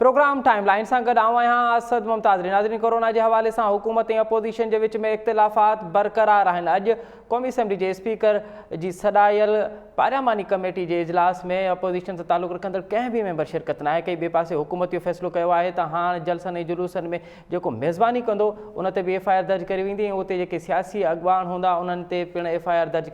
Programme timeline सां गॾु आहियां असद मुमताज़। नाज़रीन, कोरोना के हवाले से हुकूमत ऐं अपोजिशन के विच में इख्तिलाफ़ात बरक़रार आहिनि। अॼु क़ौमी असम्बली के स्पीकर की सॾायल पार्लियामानी कमेटी के इजलास में अपोजिशन से ताल्लुक़ रखंदड़ कंहिं भी मेंबर शिरकत न कई। ॿिए पासे हुकूमत इहो फ़ैसिलो कयो आहे त हाणे जलसनि ऐं जुलूसनि में जेको मेज़बानी कंदो उन ते भी FIR दर्ज करी वेंदी ऐं उते जेके सियासी अॻवान हूंदा उन्हनि ते पिणु FIR दर्ज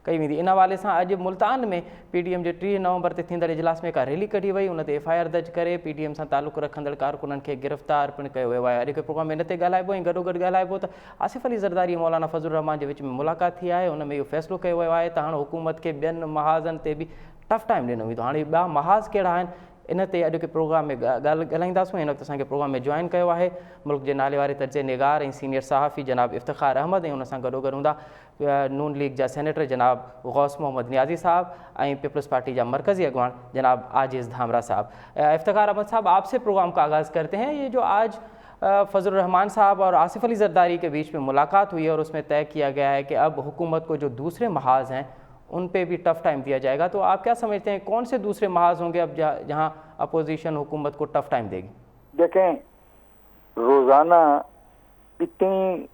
कई वेंदी। इन हवाले से अॼु मुल्तान में PDM जे 3 नवंबर ते थींदड़ इजलास में हिकु रैली कढी वई। उन ते FIR दर्ज करे PDM सां ताल्लुक़ रखंदड़ कारकुननि खे गिरफ़्तार पिणु कयो वियो आहे। अॼु के प्रोग्राम में इन ते ॻाल्हाइबो ऐं गॾोगॾु ॻाल्हाइबो त आसिफ़ अली ज़रदारी ऐं मौलाना फज़लुर रहमान के विच में मुलाक़ात थी आहे। उन में इहो फ़ैसिलो कयो वियो आहे त हाणे हुकूमत खे ॿियनि महाज़नि ते भी टफ टाइम ॾिनो वेंदो। हाणे ॿिया महाज़ कहिड़ा आहिनि इन ते अॼु के प्रोग्राम में ॻाल्हाईंदासीं। हिन वक़्तु असांखे प्रोग्राम में जॉइन कयो आहे मुल्क के नाले वारे तर्जे निगार ऐं सीनियर सहाफ़ी जनाब इफ्तिखार अहमद ऐं उन सां गॾोगॾु हूंदा नून लीग जा सेनेटर जनाब गौस मोहम्मद नियाज़ी साहब ऐं पीपल्स पार्टी जा मरकज़ी अगवान जनाब आजिज़ धामरा साहब। इफ्तिखार अहमद साहब, आपसे प्रोग्राम का आगाज़ करते हैं। ये जो आज फजलुर रहमान साहब और आसिफ़ अली ज़रदारी के बीच में मुलाकात हुई है और उसमें तय किया गया है कि अब हुकूमत को जो दूसरे महाज़ हैं उन पे भी टफ टाइम दिया जाएगा, तो आप क्या समझते हैं कौन से दूसरे महाज़ होंगे अब जहां अपोजिशन हुकूमत को टफ टाइम देगी? देखें, रोजाना इतनी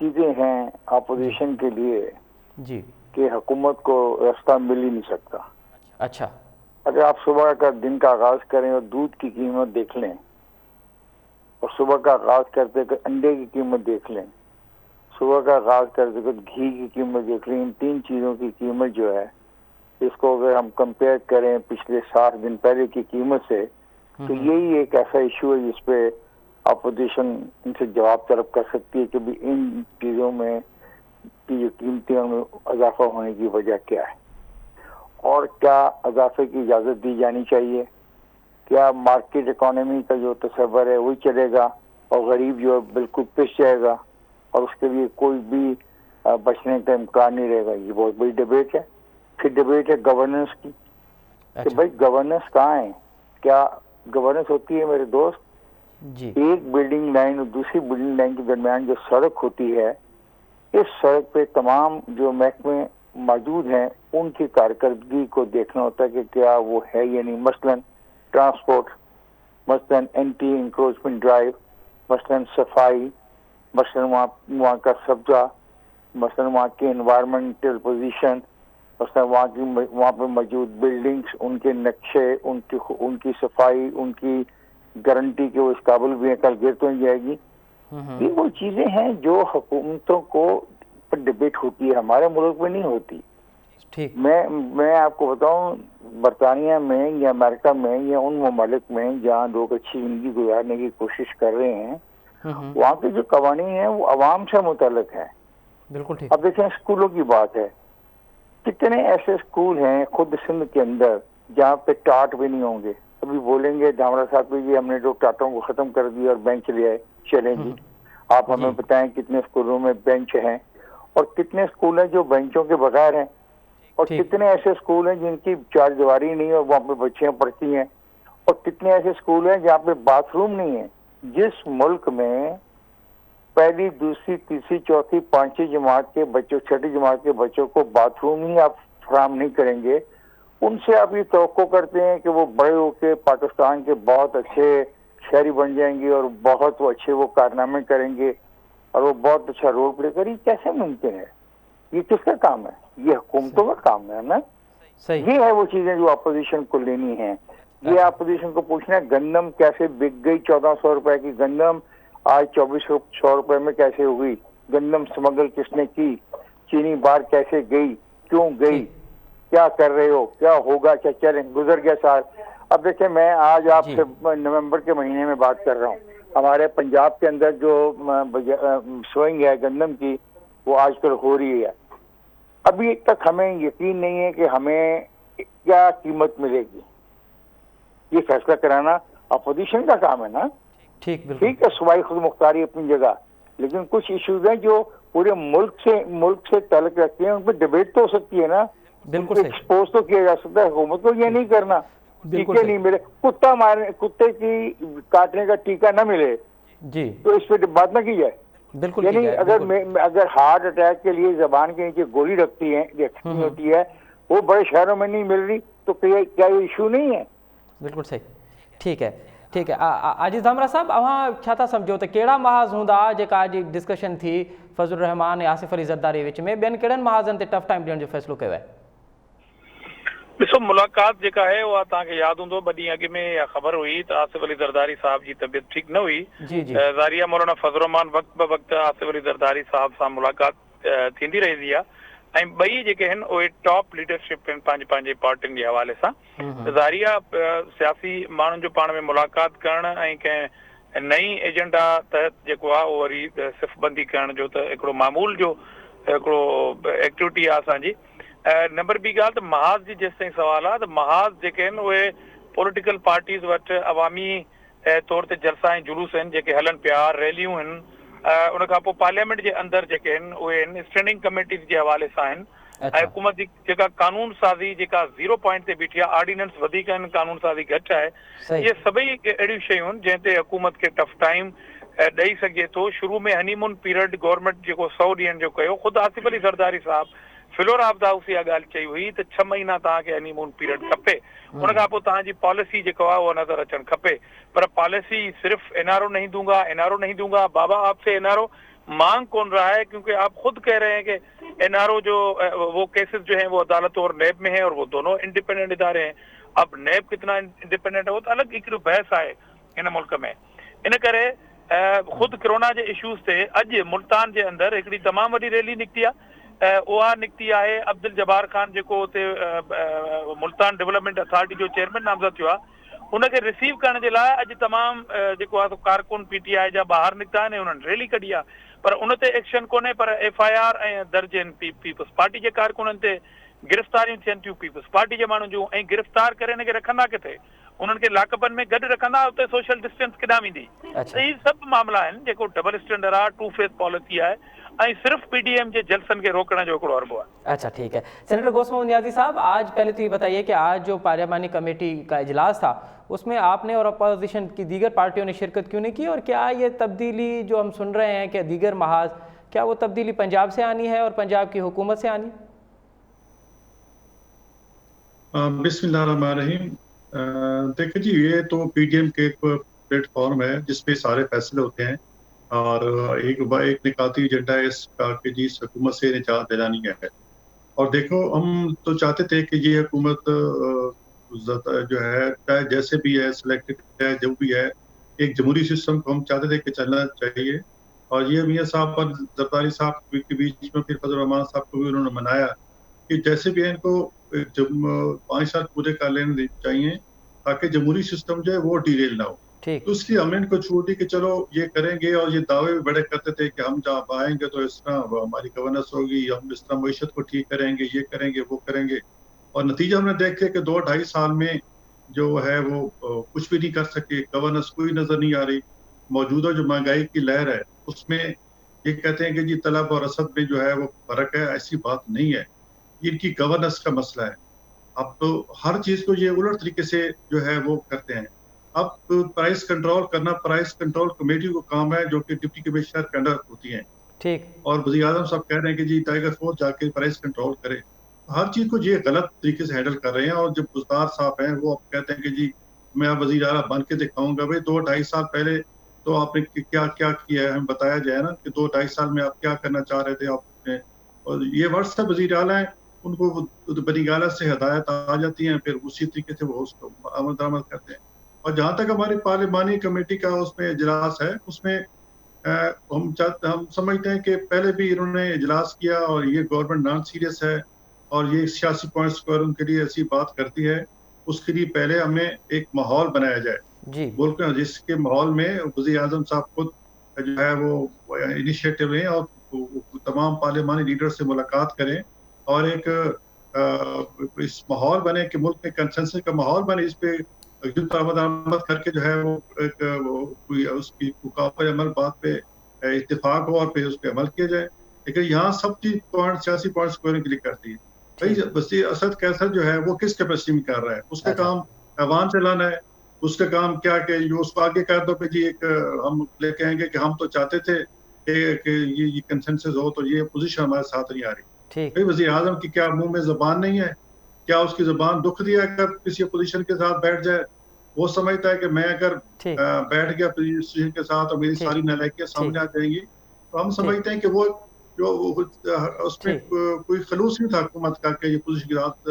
चीजें हैं अपोजिशन के लिए जी कि हुकूमत को रास्ता मिल ही नहीं सकता। अच्छा, अगर आप सुबह का दिन का आगाज करें और दूध की कीमत देख लें और सुबह का आगाज करते कर अंडे की कीमत देख लें, सुबह का आगाज करते कर घी की कीमत देख लें, इन 3 चीजों की कीमत जो है इसको अगर हम कंपेयर करें पिछले 60 दिन पहले की कीमत से, तो यही एक ऐसा इशू है जिसपे अपोजिशन इनसे जवाब तलब कर सकती है कि भी इन चीजों में की जो कीमतों में इजाफा होने की वजह क्या है और क्या इजाफे की इजाजत दी जानी चाहिए। क्या मार्केट इकोनॉमी का जो तस्वर है वही चलेगा और गरीब जो है बिल्कुल पिस जाएगा और उसके लिए कोई भी बचने का इम्कान नहीं रहेगा। ये बहुत बड़ी डिबेट है। फिर डिबेट है गवर्नेंस की। अच्छा। कि भाई गवर्नेंस कहाँ है? क्या गवर्नेंस होती है मेरे दोस्त जी एक बिल्डिंग लाइन और दूसरी बिल्डिंग लाइन के दरमियान जो सड़क होती है, इस सड़क पे तमाम जो महकमे मौजूद हैं उनकी कारकर्दगी को देखना होता है कि क्या वो है या नहीं। मसलन ट्रांसपोर्ट, मसलन एंटी इंक्रोचमेंट ड्राइव, मसलन सफाई, मसलन वहाँ का सब्जा, मसलन वहाँ की एनवायरमेंटल पोजीशन, मसलन वहाँ पे मौजूद बिल्डिंग्स, उनके नक्शे, उनकी सफाई, उनकी गारंटी के वो इस काबिल भी है कल गिर तो नहीं जाएगी। ये वो चीजें हैं जो हुकूमतों को डिबेट होती है, हमारे मुल्क में नहीं होती। ठीक। मैं आपको बताऊं, बरतानिया में या अमेरिका में या उन ममालिक में जहाँ लोग अच्छी जिंदगी गुजारने की कोशिश कर रहे हैं, वहाँ के जो कवानीन है वो अवाम से मुतल्लिक है। बिल्कुल ठीक। अब देखें, स्कूलों की बात है, कितने ऐसे स्कूल हैं खुद सिंध के अंदर जहाँ पे टाट भी नहीं होंगे। अभी बोलेंगे धामरा साहब को जी हमने लोग टाटों को खत्म कर दिया और बेंच ले आए। चलें जी, आप हमें बताएं कितने स्कूलों में बेंच हैं और कितने स्कूल हैं जो बेंचों के बगैर हैं और कितने ऐसे स्कूल हैं जिनकी चारदीवारी नहीं है और वहाँ पे बच्चियां पढ़ती हैं और कितने ऐसे स्कूल हैं जहाँ पे बाथरूम नहीं है। जिस मुल्क में पहली, दूसरी, तीसरी, चौथी, 5वीं जमात के बच्चों, 6ठी जमात के बच्चों को बाथरूम ही आप फराहम नहीं करेंगे, उनसे आप ये तवक्को करते हैं कि वो बड़े होकर पाकिस्तान के बहुत अच्छे शहरी बन जाएंगे और बहुत अच्छे वो कारनामे करेंगे और वो बहुत अच्छा रोल प्ले करेंगे। कैसे मुमकिन है? ये किसका काम है? ये हुकूमतों का काम है ना। सही। ये है वो चीजें जो अपोजिशन को लेनी है। ये अपोजिशन को पूछना है गंदम कैसे बिक गई, 1400 रुपए की गंदम आज 2400 रुपए में कैसे हो गई? गंदम स्मगल किसने की? चीनी बाहर कैसे गई? क्यों गई? क्या कर रहे हो? क्या होगा? क्या चलें? गुजर गया साल। अब देखिए, मैं आज आपसे नवंबर के महीने में बात कर रहा हूँ। हमारे पंजाब के अंदर जो सोइंग है गंदम की वो आजकल हो रही है। अभी तक हमें यकीन नहीं है कि हमें क्या कीमत मिलेगी। ये फैसला कराना अपोजिशन का काम है ना। ठीक, बिल्कुल ठीक है, सूबाई खुद मुख्तारी अपनी जगह, लेकिन कुछ इश्यूज हैं जो पूरे मुल्क से ताल्लुक रखते हैं, उन पर डिबेट तो हो सकती है ना। बिल्कुल एक्सपोज तो किया जा सकता है। हुकूमत को ये नहीं करना, टीके नहीं मिले, कुत्ते की काटने का टीका ना मिले जी, तो इस पर बात ना की जाए। बिल्कुल। यानी अगर हार्ट अटैक के लिए जबान के नीचे गोली रखनी होती है, वो बड़े शहरों में नहीं मिल रही, तो क्या ये इशू नहीं है? बिल्कुल सही। ठीक है, ठीक है। आजिज़ धामरा साहब, अवां छा था सम्झो त कहिड़ा महाज़ हूंदा जेका अॼु डिस्कशन थी फज़लुर रहमान ऐं आसिफ अली ज़रदारी विच में, ॿियनि कहिड़नि महाज़नि ते टफ टाइम ॾियण जो फ़ैसिलो कयो आहे? ॾिसो, मुलाक़ात जेका आहे उहा तव्हांखे यादि हूंदो 2 ॾींहं अॻु में इहा ख़बर हुई त आसिफ अली ज़रदारी साहब जी तबियत ठीकु न हुई। जी जी ज़ारिया मौलाना फज़लुर रहमान वक़्त आसिफ अली ज़रदारी साहब सां मुलाक़ात थींदी रहंदी आहे ऐं ॿई जेके आहिनि उहे टॉप लीडरशिप आहिनि पंहिंजे पार्टियुनि जे हवाले सां। ज़ारिया सियासी माण्हुनि जो पाण में मुलाक़ात करणु ऐं कंहिं नई एजेंडा तहत जेको आहे उहो वरी सिफ़बंदी करण जो त हिकिड़ो मामूल जो हिकिड़ो एक्टिविटी आहे असांजी। नंबर ॿी ॻाल्हि त महाज़ जी जेसि ताईं सवाल आहे त महाज़ जेके आहिनि उहे पॉलिटिकल पार्टीज़ वटि अवामी तौर ते जलसा ऐं जुलूस आहिनि जेके हलनि पिया, रैलियूं आहिनि। उन खां पोइ पार्लियामेंट जे अंदरि जेके आहिनि उहे आहिनि स्टैंडिंग कमेटी जे हवाले सां आहिनि। ऐं हुकूमत जी जेका कानून साज़ी जेका 0 पॉइंट ते बीठी आहे, ऑर्डिनेंस वधीक आहिनि, कानून साज़ी घटि आहे। इहे सभई अहिड़ियूं शयूं आहिनि जंहिं ते हुकूमत खे टफ टाइम ॾेई सघे थो। शुरू में हनीमून पीरियड गवर्नमेंट जेको 100 ॾींहंनि जो कयो, ख़ुदि आसिफ अली ज़रदारी साहब फ्लोर ऑफ द हाउस इहा ॻाल्हि चई हुई त 6 महीना तव्हांखे हनीमून पीरियड खपे, उन खां पोइ तव्हांजी पॉलिसी जेको आहे उहो नज़र अचणु खपे। पर पॉलिसी सिर्फ एनआरओ नहीं दूंगा, बाबा आपसे एनआरओ मांग कौन रहा है, क्योंकि आप खुद कह रहे हैं कि एनआरओ जो वो केसेस जो हैं वो अदालत और नैब में है और वो दोनों इंडिपेंडेंट इदारे हैं। अब नैब कितना इंडिपेंडेंट है वो तो अलग हिकिड़ो बहस आहे इन मुल्क में। इन करे ख़ुदि कोरोना जे इशूज़ ते अॼु मुल्तान जे अंदरि हिकिड़ी तमामु वॾी रैली निकिती आहे। उहा निकिती आहे अब्दुल जब्बार ख़ान जेको हुते मुल्तान डेवलपमेंट अथॉरिटी जो चेयरमैन नामज़द थियो आहे, उनखे रिसीव करण जे लाइ अॼु तमामु जेको आहे कारकुन पीटीआई जा ॿाहिरि निकिता आहिनि, उन्हनि रैली कढी आहे। पर उन ते एक्शन कोन्हे, पर एफआईआर ऐं दर्ज आहिनि पीपल्स पार्टी जे कारकुननि ते, गिरफ़्तारियूं थियनि थियूं पीपल्स पार्टी जे माण्हुनि जूं, ऐं गिरफ़्तार करे हिनखे रखंदा किथे, उन्हनि खे लाकअपनि में गॾु रखंदा, उते सोशल डिस्टेंस केॾां वेंदी। त इहे सभु मामला आहिनि जेको डबल स्टैंडर्ड आहे, 2 फेस पॉलिसी आहे ऐं सिर्फ पीडीएम के जलसन के रोकने जो हिकिड़ो अरबो है। अच्छा, ठीक है। सेनेटर गोस्मा नियाज़ी साहब, आज पहले तो ये बताइए कि आज जो पार्लियामानी कमेटी का इजलास था उसमें आपने और अपोजिशन की दीगर पार्टियों ने शिरकत क्यों नहीं की, और क्या ये तब्दीली जो हम सुन रहे हैं कि दीगर महाज, क्या वो तब्दीली पंजाब से आनी है और पंजाब की हुकूमत से आनी? बिस्मिल्लाहिर्रहमानिर्रहीम। देखिए जी, ये तो पीडीएम के एक प्लेटफॉर्म है जिसपे सारे फैसले होते हैं और एक निकाती एजेंडा है इसका कि जी इस हुकूमत से निजात दिलानी है। और देखो, हम तो चाहते थे कि ये हुकूमत जो है चाहे जैसे भी है, सिलेक्टेड है, जो भी है, एक जमहूरी सिस्टम को हम चाहते थे कि चलना चाहिए। और ये मियाँ साहब और जरदारी साहब के बीच में फिर फजल रहमान साहब को भी उन्होंने मनाया कि जैसे भी है इनको 5 साल पूरे कर लेने चाहिए ताकि जमहूरी सिस्टम जो है वो डीरेल ना हो। तो इसलिए हमने इनको छूट दी कि चलो ये करेंगे। और ये दावे भी बड़े करते थे कि हम जहाँ आएंगे तो इस तरह हमारी गवर्नेंस होगी, हम इस तरह मईशत को ठीक करेंगे, ये करेंगे, वो करेंगे। और नतीजा हमने देखे कि 2-2.5 साल में जो है वो कुछ भी नहीं कर सके, गवर्नेंस कोई नजर नहीं आ रही। मौजूदा जो महंगाई की लहर है उसमें ये कहते हैं कि जी तलब और रसद में जो है वो फर्क है, ऐसी बात नहीं है, इनकी गवर्नेंस का मसला है। अब तो हर चीज को ये उलट तरीके से जो है वो करते हैं। अब प्राइस कंट्रोल करना प्राइस कंट्रोल कमेटी को काम है, जो कि डिप्टी कमिश्नर के अंडर होती हैं। ठीक। और वज़ीर आज़म साहब कह रहे हैं कि जी टाइगर फोर्स जाके प्राइस कंट्रोल करे। हर चीज को ये गलत तरीके से हैंडल कर रहे हैं। और जब गुज़दार साहब हैं वो कहते हैं कि जी मैं अब वज़ीर आला बन के दिखाऊंगा। भाई 2-2.5 साल पहले तो आपने क्या क्या किया है, हमें बताया जाए ना कि 2-2.5 साल में आप क्या करना चाह रहे थे आपने। और ये वर्ड्स सब वज़ीर आला हैं, उनको बनी गाला से हिदायत आ जाती हैं, फिर उसी तरीके से वो उसको अमल दरामद करते हैं। और जहाँ तक हमारी पार्लिमानी कमेटी का उसमें इजलास है, उसमें हम समझते हैं कि पहले भी इन्होंने इजलास किया और ये गवर्नमेंट नॉन सीरियस है और ये सियासी पॉइंट्स पर उनके लिए ऐसी बात करती है। उसके लिए पहले हमें एक माहौल बनाया जाए जी, मुल्क में, जिसके माहौल में वज़ीर आज़म साहब खुद जो है वो इनिशिएटिव लें और तमाम पार्लिमानी लीडर से मुलाकात करें और एक इस माहौल बने कि मुल्क में कंसेंसस का माहौल बने। इस पे आमद करके जो है वो एक उसकी मुकाबले अमल बात पे इत्तेफाक हो और फिर उस पर अमल किया जाए। लेकिन यहाँ सब चीज सियासी पॉइंट्स को के लिए करती है। भाई बसीर असद कैसर जो है वो किस कैपेसिटी में कर रहा है, उसका काम अवाम से लाना है। उसका काम क्या कि जो उसको आगे कर दो कि जी एक हम कहेंगे कि हम तो चाहते थे कि ये कंसेंसस हो, तो ये पोजीशन हमारे साथ नहीं आ रही। भाई वज़ीर आज़म की क्या मुंह में ज़बान नहीं है? क्या उसकी ज़बान दुख दिया अगर किसी अपोजिशन के साथ बैठ जाए? वो समझता है कि मैं अगर ठीक बैठ गया पोजीशन के साथ और मेरी ठीक सारी नालायकियां सामने आ जाएंगी, तो हम ठीक समझते हैं कि वो जो उसमें ठीक कोई खलूस नहीं था हुकूमत का कि ये पोजीशन के साथ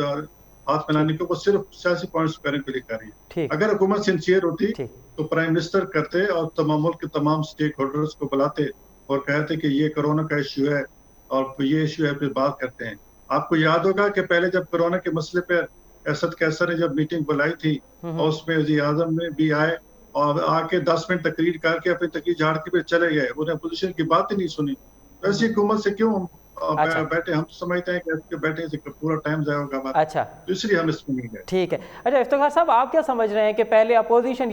हाथ ठीक मिलाने के, वो सिर्फ सियासी पॉइंट्स करने के लिए कर रही है। ठीक अगर हुकूमत सिंसियर होती ठीक तो प्राइम मिनिस्टर करते और तमाम मुल्क के तमाम स्टेक होल्डर्स को बुलाते और कहते कि ये कोरोना का इश्यू है और ये इश्यू है, फिर बात करते हैं। आपको याद होगा कि पहले जब कोरोना के मसले पर असद कैसर ने जब मीटिंग बुलाई थी और उसमें वज़ीर आज़म ने भी आए और आके 10 मिनट तकरीर करके अपनी तकरीर झाड़ के फिर चले गए, उन्हें अपोजिशन की बात ही नहीं सुनी। तो ऐसी हुकूमत से क्यों हम अच्छा बैठे? हम समझते हैं कि ऐसे बैठे से पूरा टाइम जाया होगा हमारा, अच्छा तो इसलिए हम इसमें नहीं गए। ठीक है। अच्छा इफ्तिखार साहब, आप क्या समझ रहे हैं कि पहले अपोजिशन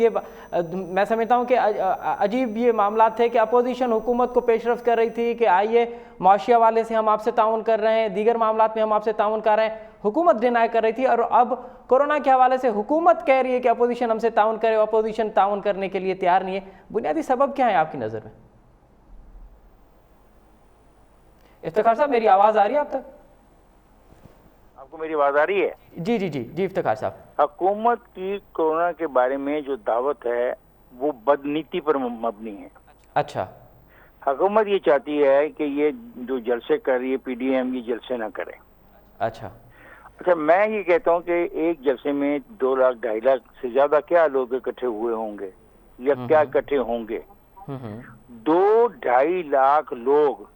मैं समझता हूं कि अजीब ये मामला थे कि अपोजिशन हुकूमत को पेशरफ कर रही थी कि आइए माशिया वाले से हम आपसे ताउन कर रहे हैं, दीगर मामलात में हम आपसे ताउन कर रहे हैं, हुकूमत डिनाई कर रही थी, और अब कोरोना के हवाले से हुकूमत कह रही है कि अपोजिशन हमसे ताउन करे, अपोजिशन ताउन करने के लिए तैयार नहीं है। बुनियादी सबब क्या है आपकी नज़र में? इफ्तिखार साहब, मेरी आवाज़ आ रही है आप तक? आपको मेरी आवाज आ रही है? जी जी जी जी इफ्तिखार साहब। हुकूमत की कोरोना के बारे में जो दावत है वो बदनीति पर मबनी है। अच्छा हुकूमत ये चाहती है कि ये जो जलसे कर रही है पीडीएम, ये जलसे ना करे। अच्छा अच्छा, मैं ये कहता हूँ कि एक जलसे में 2 लाख 2.5 लाख से ज्यादा क्या लोग इकट्ठे हुए होंगे या क्या इकट्ठे होंगे? 2-2.5 लाख लोग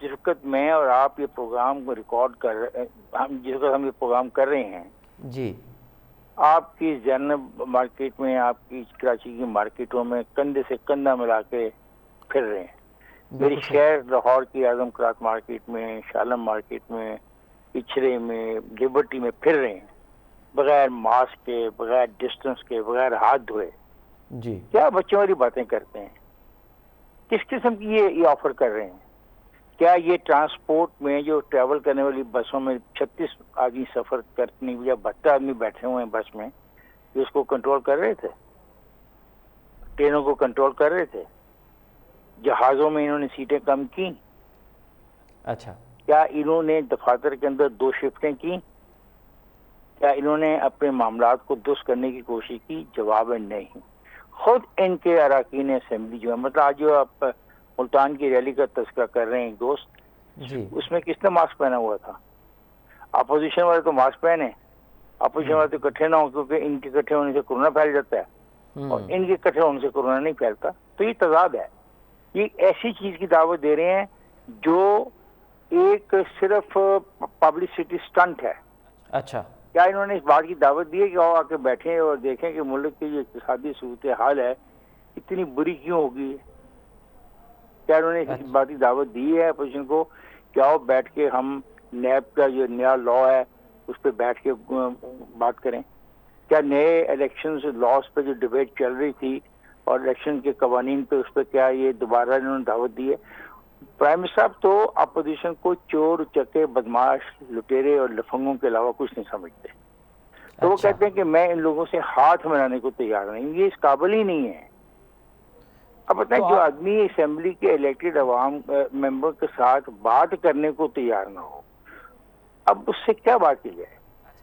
जिस वक्त मैं और आप ये प्रोग्राम को रिकॉर्ड कर रहे, जिस वक्त हम ये प्रोग्राम कर रहे हैं जी, आपकी जैनब मार्केट में, आपकी कराची की मार्केटों में कंधे से कंधा मिला के फिर रहे हैं। मेरी शहर लाहौर की आजम क्रात मार्केट में, शालम मार्केट में, पिछड़े में, लिबर्टी में फिर रहे हैं बगैर मास्क के, बगैर डिस्टेंस के, बगैर हाथ धोए। जी क्या बच्चों वाली बातें करते हैं? किस किस्म की ये ऑफर कर रहे हैं? क्या ये ट्रांसपोर्ट में जो ट्रैवल करने वाली बसों में 36 आदमी सफर करने या 72 आदमी बैठे हुए हैं बस में, ये उसको कंट्रोल कर रहे थे? ट्रेनों को कंट्रोल कर रहे थे? जहाजों में इन्होंने सीटें कम की? अच्छा क्या इन्होंने दफातर के अंदर 2 शिफ्टें की? क्या इन्होंने अपने मामलात को दुरुस्त करने की कोशिश की? जवाब है नहीं। खुद इनके अरकान असेंबली जो है, मतलब आज जो आप मुल्तान की रैली का तस्करा कर रहे हैं एक दोस्त, जी उसमें किसने मास्क पहना हुआ था? अपोजिशन वाले तो मास्क पहने, अपोजिशन वाले तो इकट्ठे ना हो, क्योंकि इनके इकट्ठे होने से कोरोना फैल जाता है और इनके इकट्ठे होने से कोरोना नहीं फैलता। तो ये तजाद है। ये ऐसी चीज की दावत दे रहे हैं जो एक सिर्फ पब्लिसिटी स्टंट है। अच्छा क्या इन्होंने इस बात की दावत दी है कि आओ आके बैठें और देखें कि मुल्क की जो इक़्तिसादी सूरत हाल है इतनी बुरी क्यों होगी? क्या इन्होंने इस बात की दावत दी है अपोजिशन को कि आओ बैठ के हम नैब का जो नया लॉ है उस पर बैठ के बात करें? क्या नए इलेक्शन लॉज पे जो डिबेट चल रही थी और इलेक्शन के कवानीन पे, उस पर क्या ये दोबारा इन्होंने दावत दी है? प्राइम मिनिस्टर साहब तो अपोजिशन को चोर, चक्के, बदमाश, लुटेरे और लफंगों के अलावा कुछ नहीं समझते। तो वो कहते हैं कि मैं इन लोगों से हाथ मिलाने को तैयार नहीं, ये इस काबिल ही नहीं है। अब बताएं, जो आदमी असेंबली के इलेक्टेड अवाम मेंबर के साथ बात करने को तैयार ना हो, अब उससे क्या बात की जाए?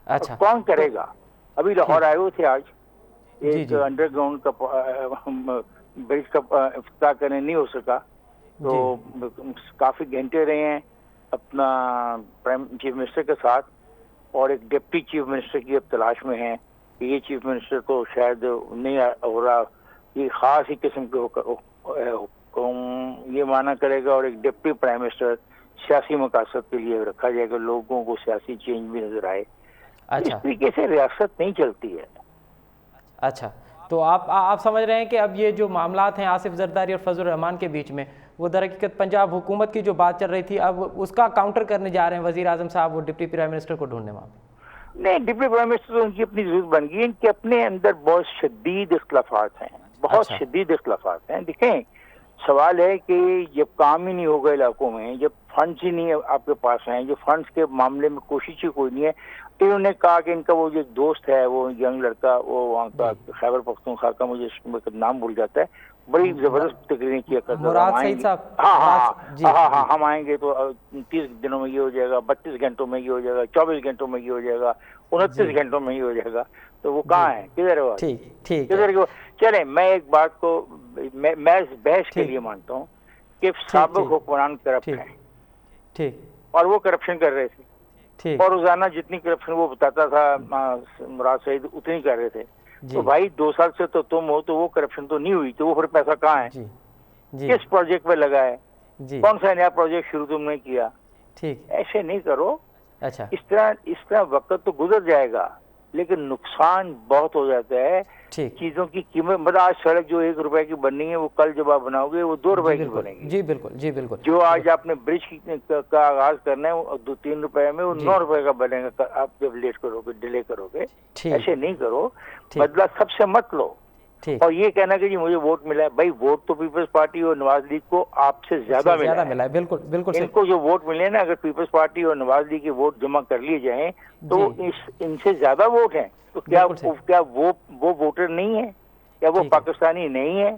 अच्छा कौन करेगा? अभी लाहौर आए हुए थे आज, एक अंडरग्राउंड का ब्रिज का इफ्तिताह करने नहीं हो सका, तो काफी घंटे रहे हैं अपना प्राइम चीफ मिनिस्टर के साथ, और एक डिप्टी चीफ मिनिस्टर की अब तलाश में है कि ये चीफ मिनिस्टर तो शायद नहीं हो रहा, ये खास ही किस्म के ये माना करेगा, और एक डिप्टी प्राइम मिनिस्टर सियासी मकासद के लिए रखा जाएगा, लोगों को सियासी चेंज भी नजर आए। अच्छा, इस तरीके से रियासत नहीं चलती है। अच्छा, तो आप समझ रहे हैं कि अब ये जो मामलात हैं आसिफ जरदारी और फजल रहमान के बीच में, वो दरहकीकत पंजाब हुकूमत की जो बात चल रही थी, अब उसका काउंटर करने जा रहे हैं वजीर आजम साहब वो डिप्टी प्राइम मिनिस्टर को ढूंढने में? नहीं, डिप्टी प्राइम मिनिस्टर तो उनकी अपनी जरूरत बन गई। इनके अपने अंदर बहुत शदीद इख्तलाफात हैं, बहुत शदीद इख्तलाफात हैं। देखें, सवाल है कि जब काम ही नहीं होगा इलाकों में, जब फंड्स ही नहीं आपके पास हैं, जो फंड्स के मामले में कोशिश ही कोई नहीं है, तो इन्होंने कहा कि इनका वो जो दोस्त है, वो यंग लड़का, वो वहाँ का खैबर पख्तूनख्वा का, मुझे नाम भूल जाता है, बड़ी जबरदस्त तकरीरें किया करता था। हाँ, हम आएंगे तो 30 दिनों में ये हो जाएगा, 32 घंटों में ये हो जाएगा, 24 घंटों में ये हो जाएगा, 29 घंटों में ये हो जाएगा। तो वो कहाँ है, किधर है वो? ठीक ठीक किधर है। चले, मैं एक बात को मैं इस बहस के लिए मानता हूँ कि साबिक हुक्मरान करप्ट है ठीक और वो करप्शन कर रहे थे ठीक और रोजाना जितनी करप्शन वो बताता था मुराद सईद उतनी कर रहे थे। तो भाई 2 साल से तो तुम हो, तो वो करप्शन तो नहीं हुई, तो वो फिर पैसा कहाँ है? किस प्रोजेक्ट पे लगा है? कौन सा नया प्रोजेक्ट शुरू तुमने किया? ठीक, ऐसे नहीं करो। अच्छा, इस तरह वक्त तो गुजर जाएगा लेकिन नुकसान बहुत हो जाता है। चीजों की कीमत, मतलब आज सड़क जो 1 रुपए की बननी है वो कल जब आप बनाओगे वो 2 रुपए की बनेगी। जी बिल्कुल। जो आज आपने ब्रिज का आगाज करना है वो 2-3 रुपए में वो 9 रुपए का बनेगा आप जब लेट करोगे, डिले करोगे। ऐसे नहीं करो, बदला सबसे मत लो। और ये कहना कि जी मुझे वोट मिला है, भाई वोट तो पीपल्स पार्टी और नवाज लीग को आपसे ज्यादा मिला है। बिल्कुल इनको जो वोट मिले ना, अगर पीपल्स पार्टी और नवाज लीग के वोट जमा कर लिए जाएं तो इनसे ज्यादा वोट हैं। तो क्या वो वोटर नहीं है? क्या वो पाकिस्तानी नहीं है?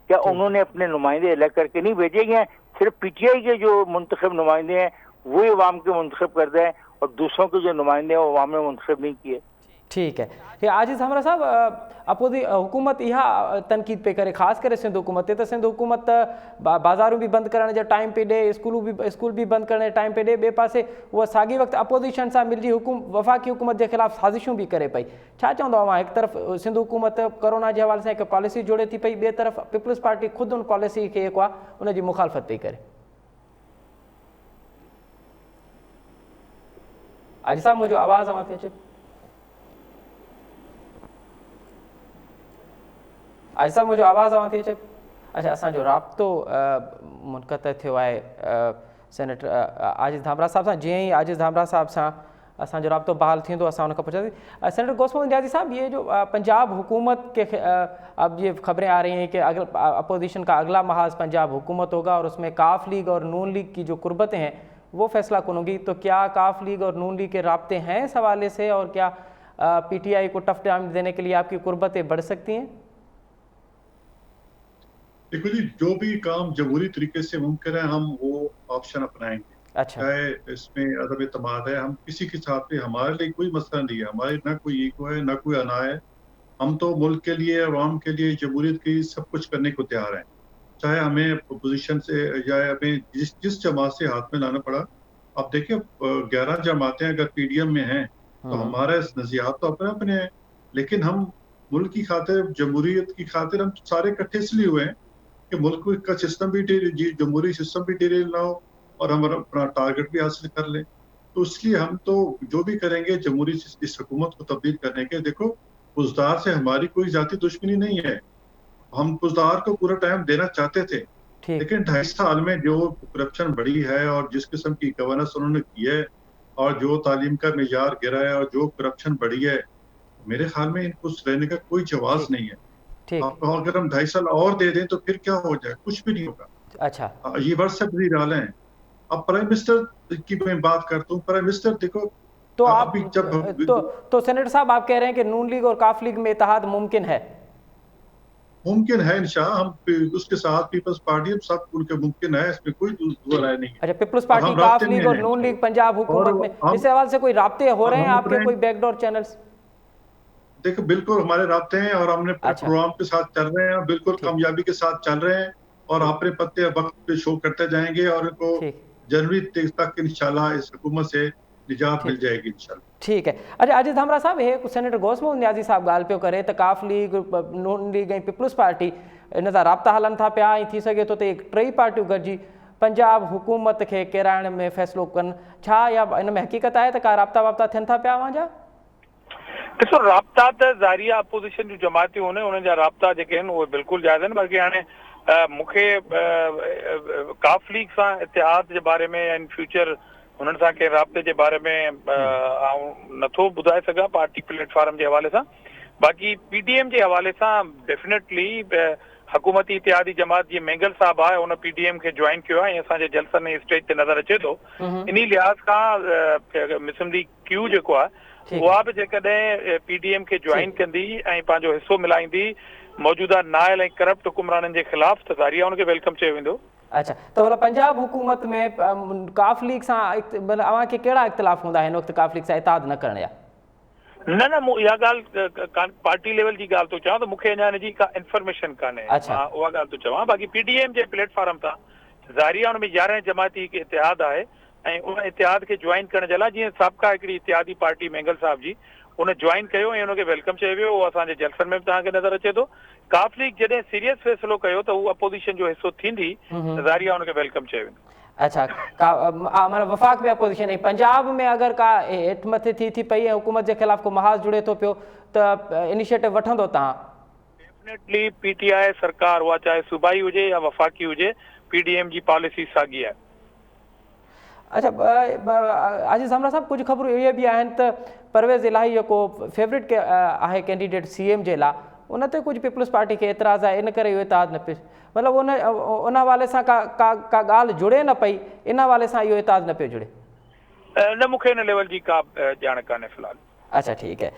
क्या उन्होंने अपने नुमाइंदे अलग करके नहीं भेजे गए? सिर्फ पीटीआई के जो मुंतखब नुमाइंदे हैं वही अवाम के मुंतखब कर दें और दूसरों के जो नुमाइंदे हैं वो अवाम ने मुंतखब नहीं किए। ठीक है। ये आजिज़ हमरा साहब अपोजी हुकूमत इहा तनकीद पे करे, ख़ास करे सिंध हुकूमत ते, सिंध हुकूमत बाज़ारूं भी बंद करण जे टाइम पे ॾे, स्कूल भी बंद करण जे टाइम पे ॾे, ॿिए पासे उहा साॻी वक़्तु अपोजिशन सां मिलजी वफ़ाक़ी हुकूमत जे ख़िलाफ़ साज़िशूं भी करे पई। छा चवंदो तव्हां? हिकु तरफ़ सिंध हुकूमत कोरोना जे हवाले सां हिकु पॉलिसी जोड़े थी पई, ॿिए तरफ़ पीपल्स पार्टी ख़ुदि उन पॉलिसी खे जेको आहे उनजी मुखालफ़त पई करे। आजिज़ साहब मुंहिंजो आवाज़ तव्हांखे अचे? आज साहब मुझे आवाज़ आवाज़ थी? अच्छा, असांजो राब्तो मुनक़त थियो आहे सेनेटर आजिज़ धामरा साहब सां। जीअं ई आजिज़ धामरा साहब सां असांजो राब्तो बहाल थींदो असां उनखां पुछांदासीं। सेनेटर गोसमोहन नियाज़ी साहब, ये जो पंजाब हुकूमत के अब ये खबरें आ रही हैं कि अपोजिशन का अगला महाज पंजाब हुकूमत होगा और उसमें काफ लीग और नून लीग की जो कुर्बतें हैं वो फैसला कौन होगी। तो क्या काफ लीग और नून लीग के राब्ते हैं इस हवाले से, और क्या पीटीआई को टफ टाइम देने के लिए आपकी कुर्बतें बढ़ सकती हैं? देखो जी, जो भी काम जमहूरी तरीके से मुमकिन है हम वो ऑप्शन अपनाएंगे। अच्छा, चाहे इसमें अदब इत्मीनान है, हम किसी के साथ भी, हमारे लिए कोई मसला नहीं है, हमारे ना कोई ईगो है ना कोई अना है। हम तो मुल्क के लिए, अवाम के लिए, जमहूरियत के लिए सब कुछ करने को तैयार हैं। चाहे हमें अपोजिशन से या हमें जिस जमात से हाथ में लाना पड़ा। अब देखिए 11 जमातें अगर पीडीएम में हैं तो हमारे नज़रियात तो अपने अपने हैं, लेकिन हम मुल्क की खातिर, जमहूरियत की खातिर हम सारे इकट्ठे इसलिए हुए हैं कि मुल्क का सिस्टम भी जमहूरी सिस्टम भी डिरेल ना हो और हम अपना टारगेट भी हासिल कर लें। तो इसलिए हम तो जो भी करेंगे जमहूरी इस हुकूमत को तब्दील करने के। देखो, पुजदार से हमारी कोई जाती दुश्मनी नहीं है, हम पुजदार को पूरा टाइम देना चाहते थे, लेकिन 2.5 साल में जो करप्शन बढ़ी है और जिस किस्म की गवर्नेंस उन्होंने की है और जो तालीम का मेयार गिरा है और जो करप्शन बढ़ी है, मेरे ख्याल में इनको रहने का कोई जवाब नहीं है। अगर हम 2.5 साल और दे दें तो फिर क्या हो जाए? कुछ भी नहीं होगा। अच्छा, ये व्हाट्सएप भी डाले हैं। अब प्राइम मिनिस्टर की मैं बात करता हूँ। प्राइम मिनिस्टर देखो, तो आप तो सेनेटर साहब आप कह रहे हैं कि नून लीग और काफ लीग में इत्तेहाद मुमकिन है? मुमकिन है इंशाअल्लाह। हम उसके साथ पीपल्स पार्टी हम सब उनके मुमकिन है, इसमें कोई दो राय नहीं है। अच्छा, पीपल्स पार्टी, काफ लीग और नून लीग पंजाब हुकूमत में इस हवाले से कोई राब्ते हो रहे हैं आपके, कोई बैकडोर चैनल्स? देखो, बिल्कुल हमारे राब्ते हैं और हमने प्रोग्राम के साथ चल रहे हैं, बिल्कुल कामयाबी के साथ चल रहे हैं और अपने पत्ते वक्त पे शो करते जाएंगे और इनको जनवरी तक इंशाल्लाह इस हुकूमत से निजात मिल जाएगी इंशाल्लाह। ठीक है। अच्छा, आजिज़ धामरा साहब, हे सेनेटर गोसमोहन नियाज़ी साहब ॻाल्हि पियो करे त काफ लीग, नून लीग ऐं पीपल्स पार्टी इन सां राब्ता हलनि था पिया ऐं थी सघे थो त टई पार्टियूं गॾिजी पंजाब हुकूमत खे किराइण में फ़ैसिलो कनि। छा या इन में हक़ीक़त आहे त का राब्ता थियनि था पिया अव्हां जा? ॾिसो, राब्ता त ज़ारिया अपोजिशन जूं जमातियूं आहिनि, उन्हनि जा राब्ता जेके आहिनि उहे बिल्कुलु जाइज़ आहिनि। बाक़ी हाणे मूंखे काफ लीग सां इतिहाद जे बारे में इन फ्यूचर उन्हनि सां कंहिं राब्ते जे बारे में आउं नथो ॿुधाए सघां पार्टी प्लेटफॉर्म जे हवाले सां। बाक़ी पीडीएम जे हवाले सां डेफिनेटली हुकूमती इतिहादी जमात जीअं मेंगल साहब आहे उन पीडीएम खे ज्वाइन कयो आहे ऐं असांजे जलसनि ऐं स्टेज ते नज़र अचे थो। इन लिहाज़ खां मुस्लिम लीग क्यू जेको आहे उहा बि जेकॾहिं पीडीएम खे ज्वाइन कंदी ऐं पंहिंजो हिसो मिलाईंदी मौजूदा नायल ऐं करप्ट हुकुमराननि जे ख़िलाफ़, त ज़ारिया उनखे वेलकम चयो वेंदो। अच्छा, तो मतलब पंजाब हुकूमत में काफ लीग सां अव्हांखे कहिड़ा इख्तिलाफ़ हूंदा आहिनि वक़्तु काफ लीग सां इत्तेहाद न करण जा? न न इहा ॻाल्हि पार्टी लेवल जी ॻाल्हि थो चवां त मूंखे अञा हिनजी का इंफॉर्मेशन कान्हे। अच्छा। मां उहा ॻाल्हि थो चवां। बाक़ी पीडीएम जे प्लेटफॉर्म तां ज़ारिया हुन में 11 जमाती हिकु इतिहाद आहे ऐं उन इतिहाद खे ज्वाइन करण जे लाइ जीअं साबिक़ा हिकिड़ी इतिहादी पार्टी मैंगल साहब जी उन ज्वाइन कयो ऐं हुनखे वेलकम चयो वियो। उहो असांजे जलसनि में बि तव्हांखे नज़र अचे थो। काफ लीग जॾहिं सीरियस फ़ैसिलो कयो त हू अपोजिशन जो हिसो थींदी ज़ारिया हुनखे वेलकम चयो वेंदो। अच्छा, मतलब वफ़ाक़ में अपोजिशन है। पंजाब में अगर का हेठि मथे थी पई हुकूमत के खिलाफ को महाज़ जुड़े तो पियो त इनिशिएटिव वठंदो तव्हां? डेफिनेटली पीटीआई सरकार उहा चाहे सूबाई हुजे या वफ़ाक़ी हुजे पीडीएम जी पॉलिसी साॻी आहे। अच्छा, आज़ीज़ हमरा साहब कुछ ख़बरूं ये भी आहिनि त परवेज़ इलाही जेको फेवरेट के आहे कैंडिडेट सीएम जे लाइ उन ते कुछ पीपल्स पार्टी के एतराज़ आहे इन करे इहो इतिहाद न पियो मतलब उन हवाले सां का ॻाल्हि जुड़े न पई इन हवाले सां इहो इतिहाद न पियो जुड़े? न मूंखे हिन लेवल जी का ॼाण कान्हे फ़िलहाल। अच्छा ठीक है।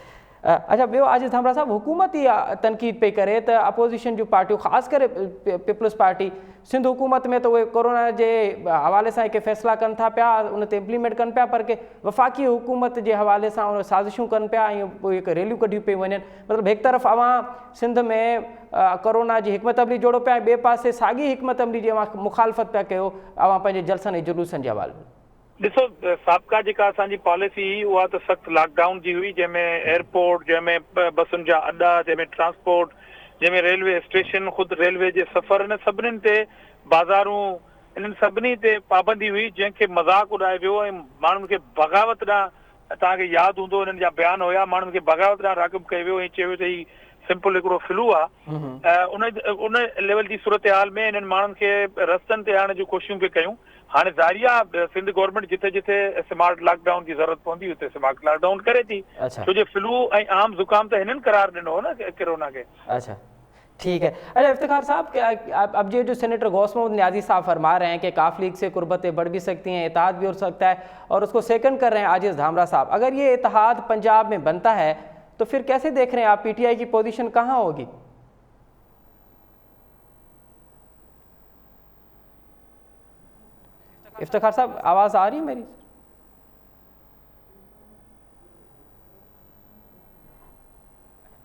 अच्छा ॿियो आज़ीज़ हमरा साहब हुकूमत ई तनक़ीद पई करे त अपोजिशन जूं पार्टियूं ख़ासि करे पीपल्स पार्टी सिंध हुकूमत में तो उहे कोरोना जे हवाले सां के फ़ैसिला कनि था पिया उन ते इम्प्लीमेंट कनि पिया पर के वफ़ाक़ी हुकूमत जे हवाले सां उन साज़िशूं कनि पिया ऐं पोइ हिकु रैलियूं कढियूं पियूं वञनि। मतिलबु हिकु तरफ़ अवां सिंध में कोरोना जी हिकमत अमली जोड़ो पिया ॿिए पासे साॻी हिकमत अमली जी अवां मुखालफ़त पिया कयो अवां पंहिंजे जलसनि ऐं जुलूसनि जे हवाले। ॾिसो साबिक़ा जेका असांजी पॉलिसी हुई उहा त सख़्तु लॉकडाउन जी हुई जंहिंमें एयरपोर्ट जंहिंमें बसुनि जा अड्डा जंहिंमें ट्रांसपोर्ट जंहिंमें रेलवे स्टेशन ख़ुदि रेलवे जे सफ़र इन सभिनीनि ते बाज़ारूं इन्हनि सभिनी ते पाबंदी हुई जंहिंखे मज़ाक उॾाए वियो ऐं माण्हुनि खे बग़ावत ॾांहुं तव्हांखे यादि हूंदो हिननि जा बयान हुया माण्हुनि खे बग़ावत ॾांहुं राग़िब कयो वियो ऐं चयो त ही सिंपल हिकिड़ो फ्लू आहे। उन लेवल जी सूरत हाल में इन्हनि माण्हुनि खे रस्तनि ते आणण जूं कोशिशूं बि कयूं। हाणे ज़ारिया सिंध गवर्नमेंट जिथे जिथे स्मार्ट लॉकडाउन जी ज़रूरत पवंदी हुते स्मार्ट लॉकडाउन करे थी। अच्छा। छो जो फ्लू ऐं आम ज़ुकाम त हिननि करार ॾिनो हो न कोरोना खे। अच्छा ठीक है। अच्छा इफ्तिखार साहब अब ये जो सेनेटर गौस मोहम्मद न्याजी साहब फरमा रहे हैं कि काफ लीग से कुर्बतें बढ़ भी सकती हैं इत्तेहाद भी हो सकता है और उसको सेकंड कर रहे हैं आजिज़ धामरा साहब, अगर ये इत्तेहाद पंजाब में बनता है तो फिर कैसे देख रहे हैं आप पीटीआई की पोजीशन कहाँ होगी? इफ्तिखार साहब आवाज़ आ रही है मेरी?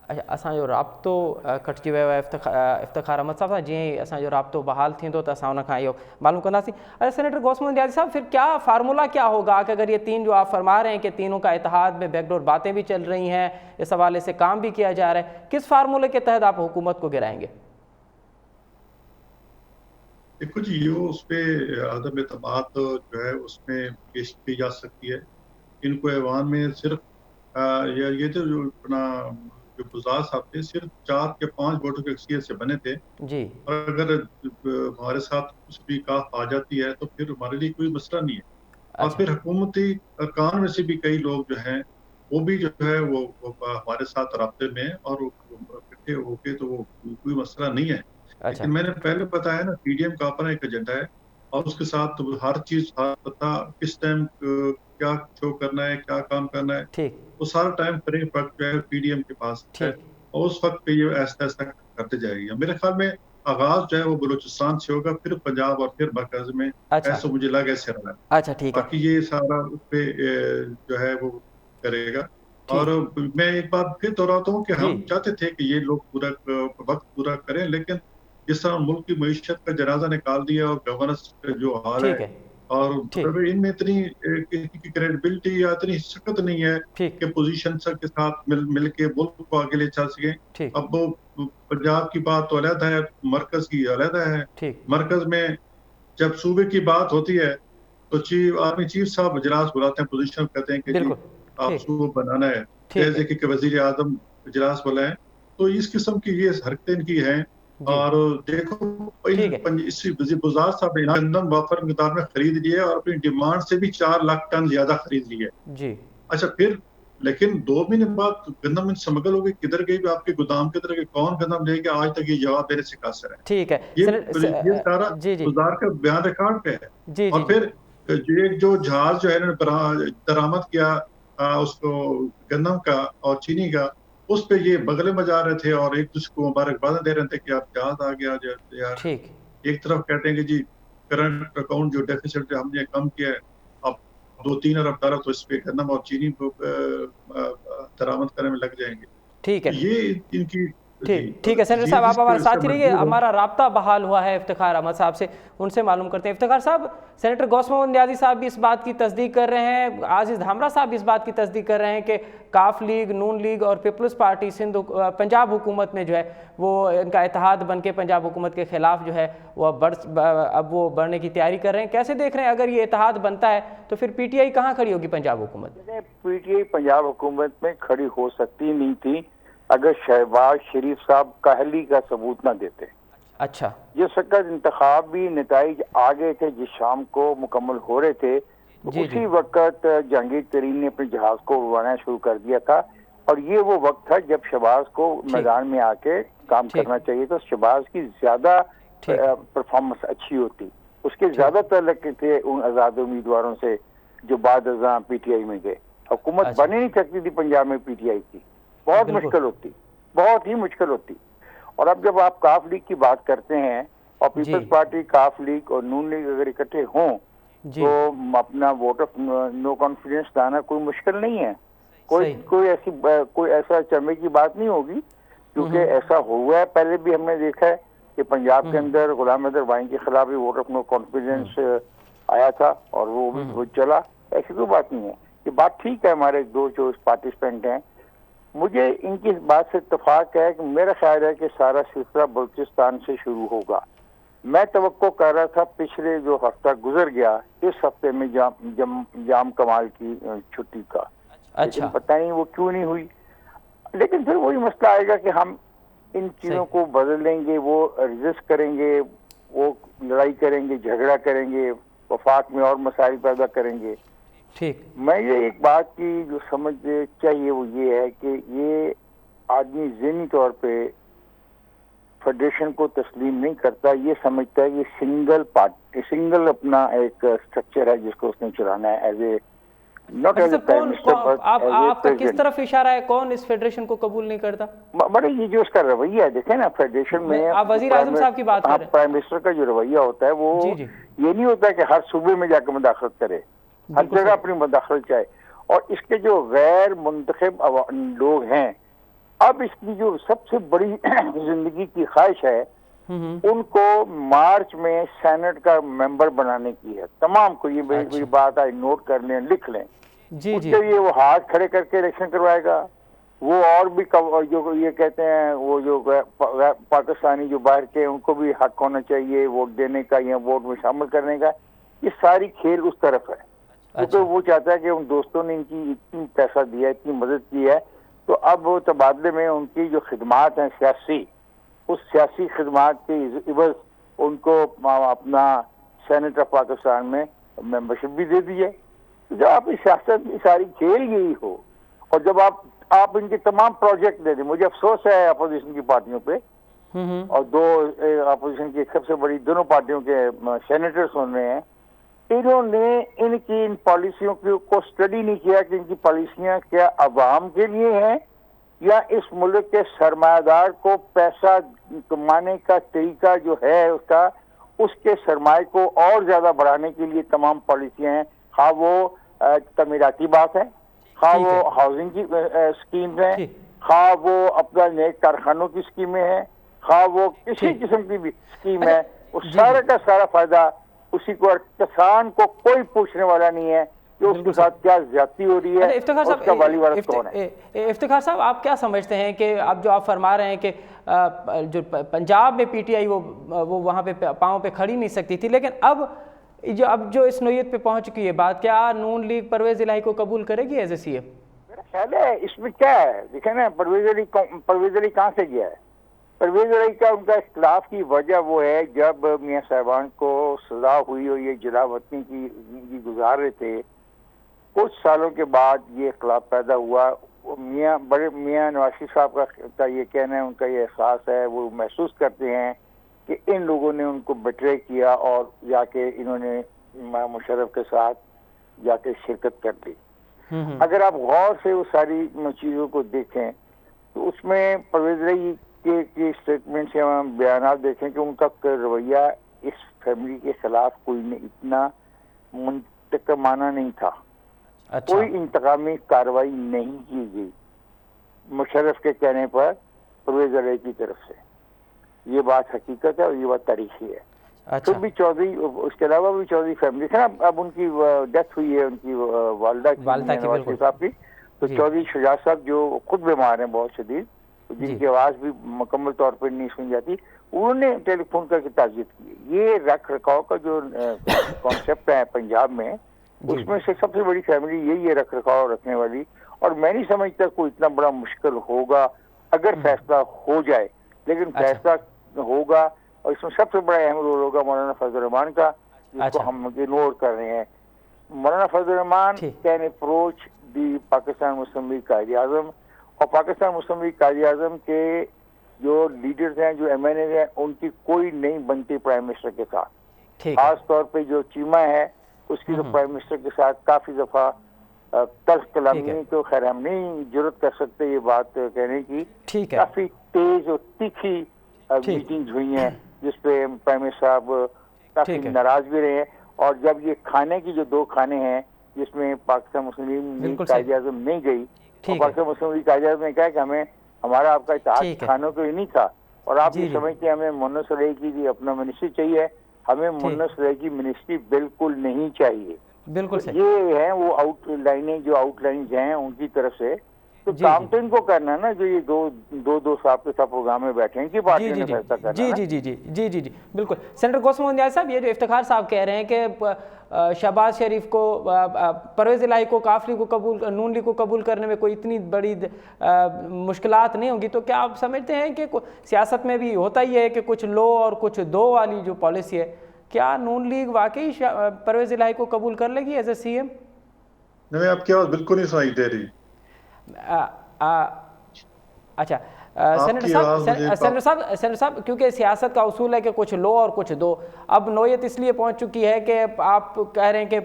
अच्छा असांजो राब्तो कटिजी वियो आहे इफ्तिखार अहमद साहब सां। जीअं ई असांजो राब्तो बहाल थींदो त असां उनखां इहो मालूम कंदासीं। अच्छा सेनेटर गौस मोहम्मद न्याजी साहब फिर क्या फार्मूला क्या होगा कि अगर ये तीन जो आप फरमा रहे हैं कि तीनों का इत्तेहाद में बैकडोर बातें भी चल रही हैं इस हवाले से काम भी किया जा रहा है, किस फार्मूले के तहत आप हुकूमत को गिराएंगे? देखो जी ये उस पर आदम एतमाद जो है उसमें पेश की जा सकती है। इनको ऐवान में सिर्फ ये तो जो अपना जो गुजार साहब थे सिर्फ 4 या 5 वोटों के अक्सरियत से बने थे जी। और अगर हमारे साथ कुछ भी काफ आ जाती है तो फिर हमारे लिए कोई मसला नहीं है। और अच्छा। फिर हुकूमती अरकान में से भी कई लोग जो हैं वो भी जो है वो हमारे साथ राब्ते में है और इकट्ठे होके तो वो कोई मसला नहीं है। अच्छा लेकिन मैंने पहले बताया ना पीडीएम का अपना एक एजेंडा है और उसके साथ हर चीज पता किस टाइम क्या शो करना है क्या काम करना है ठीक वो सारा टाइम फ्रेम वक्त जो है पीडीएम के पास है ठीक और उस वक्त पे ये ऐसा ऐसा करते जाएगी। मेरे ख्याल में आगाज जो है वो बलूचिस्तान से होगा फिर पंजाब और फिर मरकज में। अच्छा। ऐसा मुझे लग ऐसे रहा है। अच्छा ठीक है। बाकी ये सारा उस पे जो है वो करेगा। और मैं एक बात फिर दोहराता हूँ कि हम चाहते थे कि ये लोग पूरा वक्त पूरा करें लेकिन जिस तरह मुल्क की मईशत का जनाजा निकाल दिया और गवर्नेंस जो हाल है और इनमें इतनी क्रेडिबिलिटी या इतनी शक्ति नहीं है कि पोजीशन के साथ मिल के मुल्क को आगे ले चल सके। अब वो पंजाब की बात तो अलग है मरकज की अलग है। मरकज में जब सूबे की बात होती है तो आर्मी चीफ साहब इजलास बुलाते हैं पोजीशन कहते हैं कि आप सूबा बनाना है जैसे कि वजीर आजम इजलास बुलाएं। तो इस किस्म की ये हरकतें इनकी हैं। और देखो बुजार साहब ने गंदम वाफर मिकदार में खरीद लिए और अपनी डिमांड से भी 4 लाख टन ज्यादा खरीद लिए जी। अच्छा फिर लेकिन 2 महीने बाद गंदम स्मगल हो गई किधर गई आपके गोदाम किधर गई कौन गंदम ले गया आज तक ये जवाब देने से कासर है। ठीक है ये सारा बुजार का बयान रिकॉर्ड पे है। और फिर जो जहाज जो है दरामद किया उसको गंदम का और चीनी का उस पे ये बगले में जा रहे थे और एक दूसरे को मुबारकबाद दे रहे थे कि आप जहाज आ गया यार। ठीक। एक तरफ कहते हैं कि जी करंट अकाउंट जो डेफिसिट हमने कम किया है अब 2-3 अरब डॉलर तो इस पे गंदम और चीनी को दरामद करने में लग जाएंगे। ठीक है, ये इनकी ठीक है सेनेटर साहब, आप हमारे साथ ही रहिए। हमारा राब्ता बहाल हुआ है इफ्तिखार अहमद साहब से, उनसे मालूम करते हैं। इफ्तिखार साहब, सेनेटर गौस मोहम्मद नियाज़ी साहब भी इस बात की तस्दीक कर रहे हैं, आज़िज़ धामरा साहब भी इस बात की तस्दीक कर रहे हैं कि काफ लीग, नून लीग और पीपल्स पार्टी पंजाब हुकूमत में जो है वो इनका इत्तेहाद बन के पंजाब हुकूमत के खिलाफ जो है वो अब वो बढ़ने की तैयारी कर रहे हैं। कैसे देख रहे हैं, अगर ये इत्तेहाद बनता है तो फिर PTI कहाँ खड़ी होगी पंजाब हुकूमत में? PTI पंजाब हुकूमत में खड़ी हो सकती नहीं थी अगर शहबाज शरीफ साहब कहली का सबूत न देते। अच्छा, ये सकत इंतखाबी नताइज आ गए थे जिस शाम को मुकम्मल हो रहे थे, तो उसी वक्त जहांगीर तरीन ने अपने जहाज को उड़ाना शुरू कर दिया था। और ये वो वक्त था जब शहबाज को मैदान में आके काम करना चाहिए। तो शहबाज की ज्यादा परफॉर्मेंस अच्छी होती, उसके ज्यादा तल्लुक थे उन आजाद उम्मीदवारों से जो बाद अज़ां PTI में गए। हुकूमत बन ही नहीं सकती थी पंजाब में PTI की, बहुत मुश्किल होती, बहुत ही मुश्किल होती। और अब जब आप काफ लीग की बात करते हैं और पीपल्स पार्टी, काफ लीग और नून लीग अगर इकट्ठे हों तो अपना वोट ऑफ नो कॉन्फिडेंस लाना कोई मुश्किल नहीं है। कोई ऐसा चरमे की बात नहीं होगी, क्योंकि ऐसा हुआ है पहले भी। हमने देखा है कि पंजाब के अंदर गुलाम हैदर वाइन के खिलाफ भी वोट ऑफ नो कॉन्फिडेंस आया था और वो चला। ऐसी कोई बात नहीं है, ये बात ठीक है। हमारे दो जो पार्टिसिपेंट हैं, मुझे इनकी इस बात से इत्तेफाक है कि मेरा ख्याल है कि सारा सिलसिला बलूचिस्तान से शुरू होगा। मैं तवक्को कर रहा था पिछले जो हफ्ता गुजर गया, इस हफ्ते में जाम कमाल की छुट्टी का। अच्छा, पता नहीं वो क्यों नहीं हुई। लेकिन फिर वही मसला आएगा कि हम इन चीजों को बदल लेंगे, वो रजिस्ट करेंगे, वो लड़ाई करेंगे, झगड़ा करेंगे, वफाक में और मसाइल पैदा करेंगे। ठीक, मैं ये एक बात की जो समझ चाहिए वो ये है कि ये आदमी ज़हनी तौर पे फेडरेशन को तस्लीम नहीं करता। ये समझता है ये सिंगल अपना एक स्ट्रक्चर है जिसको उसने चलाना है as a not as a prime minister. आपका किस तरफ इशारा है, कौन इस फेडरेशन को कबूल नहीं करता? बड़े ये जो उसका रवैया है, देखे ना फेडरेशन में आप वजीर आजम साहब की बात कर रहे हैं। प्राइम मिनिस्टर का जो रवैया होता है वो ये नहीं होता कि हर सूबे में जाकर मुदाखलत करे, हर जगह अपनी मुदाखलत चाहे। और इसके जो गैर मुंतखब लोग हैं, अब इसकी जो सबसे बड़ी जिंदगी की ख्वाहिश है उनको मार्च में सेनेट का मेंबर बनाने की है तमाम को। ये बात आई नोट कर लें, लिख लें। उसके लिए वो हाथ खड़े करके इलेक्शन करवाएगा। वो और भी जो ये कहते हैं वो जो पाकिस्तानी जो बाहर के, उनको भी हक होना चाहिए वोट देने का या वोट में शामिल करने का। ये सारी खेल उस तरफ है, क्योंकि वो चाहता है कि उन दोस्तों ने इनकी इतनी पैसा दिया, इतनी मदद की है, तो अब वो तबादले में उनकी जो खिदमात हैं सियासी, उस सियासी खिदमात के इवज़ उनको अपना सेनेट ऑफ पाकिस्तान में मेंबरशिप भी दे दी है। तो जब आप इस सियासत की सारी खेल यही हो और जब आप इनके तमाम प्रोजेक्ट दे दें, मुझे अफसोस है अपोजिशन की पार्टियों पे और दो अपोजिशन की सबसे बड़ी दोनों पार्टियों के सेनेटर्स होने हैं, इन्होंने इनकी इन पॉलिसियों को स्टडी नहीं किया कि इनकी पॉलिसियां क्या अवाम के लिए हैं या इस मुल्क के सरमायादार को पैसा कमाने का तरीका जो है उसका, उसके सरमाए को और ज्यादा बढ़ाने के लिए तमाम पॉलिसियां हैं। हाँ वो तमीराती बात है, हाँ वो हाउसिंग की स्कीम है, हाँ वो अपना नए कारखानों की स्कीमें हैं, हाँ वो किसी किस्म की भी स्कीम है, उस सारा का सारा फायदा उसी को। किसान को कोई पूछने वाला नहीं है कि उसके साथ क्या ज्यादती हो रही है, उसका वाली वारस कौन है। इफ्तिखार साहब, आप क्या समझते हैं कि अब जो आप फरमा रहे हैं कि जो पंजाब में PTI वो वहाँ पे पाँव पे खड़ी नहीं सकती थी, लेकिन अब जो इस नोयत पे पहुंच चुकी है बात, क्या नून लीग परवेज इलाही को कबूल करेगी एज ए CM? मेरा ख्याल है इसमें क्या है, देखे ना परवेज अली कहाँ से गया है। परवेज अली का उनका इख्तिलाफ की वजह वो है जब मियाँ साहिबान को सजा हुई और ये जलावतनी की जिंदगी गुजार रहे थे, कुछ सालों के बाद ये इख्तिलाफ पैदा हुआ। मियाँ नवाज शरीफ साहब का ये कहना है, उनका ये एहसास है, वो महसूस करते हैं कि इन लोगों ने उनको बिट्रे किया और जाके इन्होंने मुशर्रफ के साथ जाके शिरकत कर ली। अगर आप गौर से वो सारी चीज़ों को देखें तो उसमें परवेज अली के स्टेटमेंट या बयान देखें कि उनका रवैया इस फैमिली के खिलाफ कोई इतना मुंतकमाना नहीं था। कोई इंतकामी कार्रवाई नहीं की गई। मुशर्रफ के कहने पर परवेज इलाही की तरफ से। ये बात हकीकत है और ये बात तारीखी है। अच्छा। तो भी चौधरी, उसके अलावा भी चौधरी फैमिली थे ना, अब उनकी डेथ हुई है, उनकी वालदा की बिल्कुल साहब की। तो चौधरी शुजात साहब जो खुद बीमार हैं बहुत शदीद, जिनकी आवाज भी मुकम्मल तौर पर नहीं सुनी जाती, उन्होंने टेलीफोन करके ताज़ियत की। ये रख रखाव का जो कॉन्सेप्ट है पंजाब में, उसमें से सबसे बड़ी फैमिली यही है रख रखाव रखने वाली। और मैं नहीं समझता कोई इतना बड़ा मुश्किल होगा अगर फैसला हो जाए, लेकिन फैसला होगा और इसमें सबसे बड़ा अहम रोल होगा मौलाना फजल रहमान का, जिसको हम इग्नोर कर रहे हैं। Maulana Fazl Rahman can approach the Pakistan Muslim League Quaid-e-Azam, और पाकिस्तान मुस्लिम लीग कायद-ए-आज़म के जो लीडर्स हैं, जो MNA हैं, उनकी कोई नहीं बनती प्राइम मिनिस्टर के साथ। खास तौर पे जो चीमा है उसकी तो प्राइम मिनिस्टर के साथ काफी दफा तल्ख कलामी, तो खैर हम नहीं जरूरत कर सकते ये बात कहने की। काफी तेज और तीखी मीटिंग्स हुई हैं जिसपे प्राइम मिनिस्टर साहब काफी नाराज भी रहे हैं। और जब ये खाने की जो 2 खाने हैं जिसमें पाकिस्तान मुस्लिम लीग कायद-ए-आज़म नहीं गई, और पाकिस्तान मुस्लिम लीग कायद-ए-आज़म ने कहा कि हमें हमारा आपका इत्तेहाद खानों को ही नहीं था, और आप ये समझते हैं हमें मुन्नस इलाही की अपना मिनिस्ट्री चाहिए, हमें मुन्नस इलाही की मिनिस्ट्री बिल्कुल नहीं चाहिए। बिल्कुल तो ये है वो आउटलाइंस हैं उनकी तरफ से। तो काम तो इनको करना ना, जो ये दो साहब के साथ प्रोग्राम में बैठे हैं कि पार्टी ने फैसला करना। जी बिल्कुल। सेनेटर गोसम मोहन साहब, ये जो इफ्तिखार साहब कह रहे हैं कि शहबाज शरीफ को, परवेज इलाही को, काफली को कबूल, नून लीग को कबूल करने में कोई इतनी बड़ी मुश्किलात नहीं होंगी, तो क्या आप समझते हैं कि सियासत में भी होता ही है कि कुछ लो और कुछ दो वाली जो पॉलिसी है, क्या नून लीग वाकई परवेज इलाही को कबूल कर लेगी एज ए CM? नहीं, आपकी आवाज बिल्कुल नहीं सुनाई दे रही। अच्छा सेनेटर साहब, क्योंकि सियासत का उसूल है कि कुछ लो और कुछ दो, अब नौयत इसलिए पहुंच चुकी है कि आप कह रहे हैं कि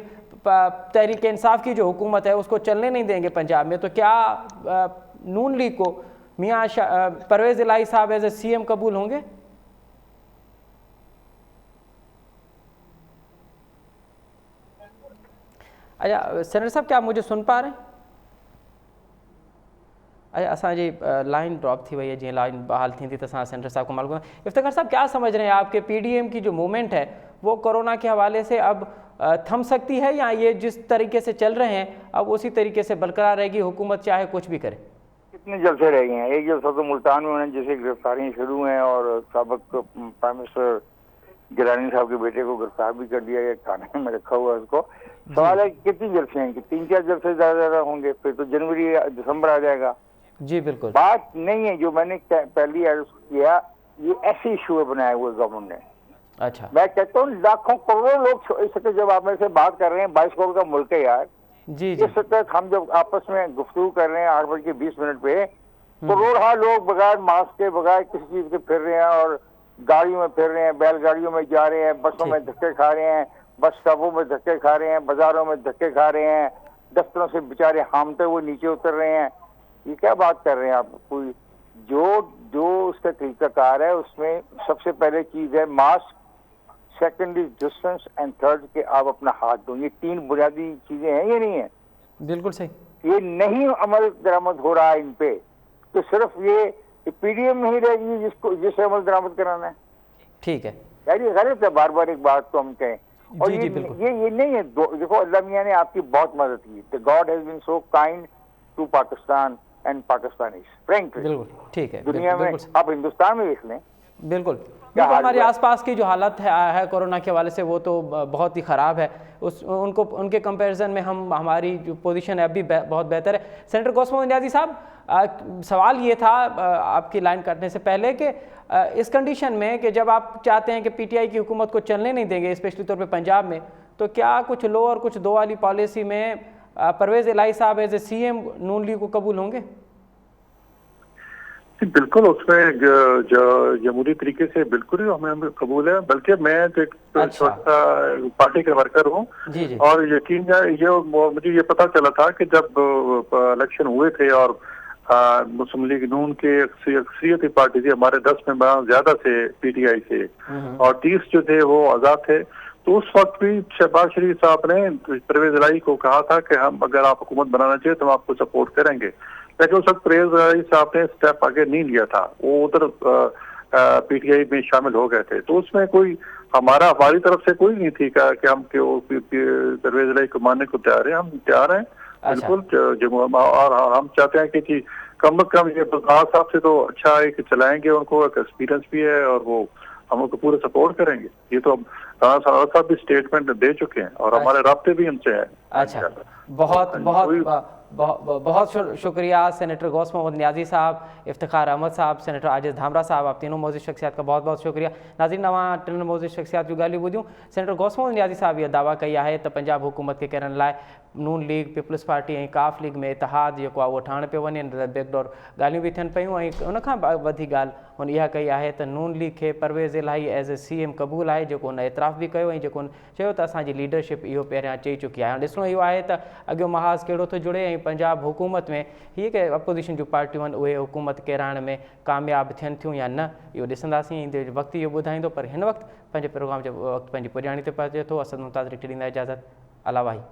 तहरीक इंसाफ की जो हुकूमत है उसको चलने नहीं देंगे पंजाब में, तो क्या नून लीग को मियां परवेज इलाही साहब एज ए CM कबूल होंगे? अच्छा सेनेटर साहब, क्या आप मुझे सुन पा रहे हैं? अच्छा, असांजी लाइन ड्रॉप थी वही है, जी लाइन बहाल थी तो सेनेटर साहब को मालूम है। इफ्तिखार साहब, क्या समझ रहे हैं आपके PDM की जो मूवमेंट है वो कोरोना के हवाले से अब थम सकती है, या ये जिस तरीके से चल रहे हैं अब उसी तरीके से बरकरार रहेगी, हुकूमत चाहे कुछ भी करे? कितने जलसे रह गए हैं। एक जलसा तो मुल्तान में होने जैसे गिरफ्तारियां शुरू हैं, और साबिक प्राइम मिनिस्टर गिलानी साहब के बेटे को गिरफ्तार भी कर दिया गया, थाने में रखा हुआ है उसको। सवाल है कितनी जलसे हैं, कि 3-4 जलसे ज्यादा होंगे, फिर तो जनवरी दिसंबर आ जाएगा। जी बिल्कुल, बात नहीं है जो मैंने पहली अर्ज किया, ये ऐसे इशू बनाए हुए गवर्नमेंट ने। अच्छा, मैं कहता हूँ लाखों करोड़ों लोग इस वक्त जब आप मेरे से बात कर रहे हैं, 22 करोड़ का मुल्क है यार। जी इस वक्त हम जब आपस में गुफ्तगू कर रहे हैं 8:20 पे, करोड़ों लोग बगैर मास्क के, बगैर किसी चीज के फिर रहे हैं, और गाड़ियों में फिर रहे हैं, बैलगाड़ियों में जा रहे हैं, बसों में धक्के खा रहे हैं, बस स्टॉपों में धक्के खा रहे हैं, बाजारों में धक्के खा रहे हैं, दफ्तरों से बेचारे हामते हुए नीचे उतर रहे हैं। ये क्या बात कर रहे हैं आप? कोई जो उसका तरीकाकार है उसमें सबसे पहले चीज है mask, secondly distance, and third के आप अपना हाथ धो। ये 3 बुनियादी चीजें हैं, ये नहीं है? बिल्कुल सही। ये नहीं अमल दरामद हो रहा है इन पे, तो सिर्फ ये PDM में ही रहेगी जिससे अमल दरामद कराना है। ठीक है यार, ये गलत है बार बार एक बात तो हम कहें। और ये नहीं है। देखो, अल्लाह मियां ने आपकी बहुत मदद की। God has been so kind to Pakistan and Pakistanis, frankly. बिल्कुल ठीक है। दुनिया में आप हिंदुस्तान में देख लें, बिल्कुल हमारे आसपास की जो हालत है कोरोना के हवाले से, वो तो बहुत ही ख़राब है। उनके कंपैरिजन में हमारी जो पोजीशन है अभी बहुत बेहतर है। सेनेटर गोसम मोहन साहब, सवाल ये था आपकी लाइन काटने से पहले कि इस कंडीशन में कि जब आप चाहते हैं कि PTI की हुकूमत को चलने नहीं देंगे, स्पेशली तौर पे पंजाब में, तो क्या कुछ लो और कुछ दो वाली पॉलिसी में परवेज इलाही साहब as a CM Noon League को कबूल होंगे? बिल्कुल, उसमें जमहूरी तरीके से बिल्कुल ही हमें कबूल है। बल्कि मैं तो एक छोटा पार्टी का वर्कर हूँ, और यकीन मुझे ये पता चला था कि जब इलेक्शन हुए थे और मुस्लिम लीग नून के अक्सरियती पार्टी थी, हमारे 10 मेंबर ज्यादा थे PTI से, और 30 जो थे वो आजाद थे। तो उस वक्त भी शहबाज शरीफ साहब ने परवेज इलाही को कहा था कि हम अगर आप हुकूमत बनाना चाहिए तो हम आपको सपोर्ट करेंगे। लेकिन उस वक्त परवेज इलाही साहब ने स्टेप आगे नहीं लिया था, वो उधर पीटीआई में शामिल हो गए थे। तो उसमें कोई हमारी तरफ से कोई नहीं थी कि हम परवेज इलाही को मानने को तैयार है। हम तैयार हैं बिल्कुल, और हम चाहते हैं कि कम से कम ये बलदार साहब से तो अच्छा है कि चलाएंगे, उनको एक एक्सपीरियंस भी है और वो हम उनको पूरे सपोर्ट करेंगे। ये तो राणा साहब भी स्टेटमेंट दे चुके हैं और हमारे राब्ते भी उनसे हैं। अच्छा, बहुत बहुत बहुत शुक्रिया सेनेटर गौस मोहम्मद नियाजी साहब, इफ्तिखार अहमद साहब, सेनेटर आजिज़ धामरा साहब, आप तीनों मौजूद शख्सियात का बहुत बहुत शुक्रिया। नाज़रीन, नवां टिन मौजूद शख्सियात जूं ॻाल्हियूं ॿुधियूं। सेनेटर गौस मोहम्मद नियाजी साहब इहा दावा कई आहे त पंजाब हुकूमत खे करण लाइ नून लीग, पीपल्स पार्टी ऐं काफ लीग में इतिहाद जेको आहे उहो ठाहिणु पियो वञे, बैकडोर ॻाल्हियूं बि थियनि पियूं। ऐं उनखां वधी ॻाल्हि हुन इहा कई आहे त नून लीग खे परवेज़ इलाही एज़ ए CM क़बूल आहे, जेको हुन एतिराफ़ बि कयो ऐं जेको चयो त असांजी लीडरशिप इहो पहिरियां चई चुकी आहे। ॾिसणो इहो आहे त अॻियो महाज़ कहिड़ो थो जुड़े ऐं पंजाब हुकूमत में हीअ के अपोज़िशन जूं पार्टियूं आहिनि उहे हुकूमत किराइण में कामयाबु थियनि थियूं या न, इहो ॾिसंदासीं। ईंदे वक़्तु इहो ॿुधाईंदो, पर हिन वक़्तु पंहिंजे प्रोग्राम जो वक़्तु पंहिंजी पुॼाणी ते पहुचे थो। असद मुमताज़ ॾींदा इजाज़त, अला वाही।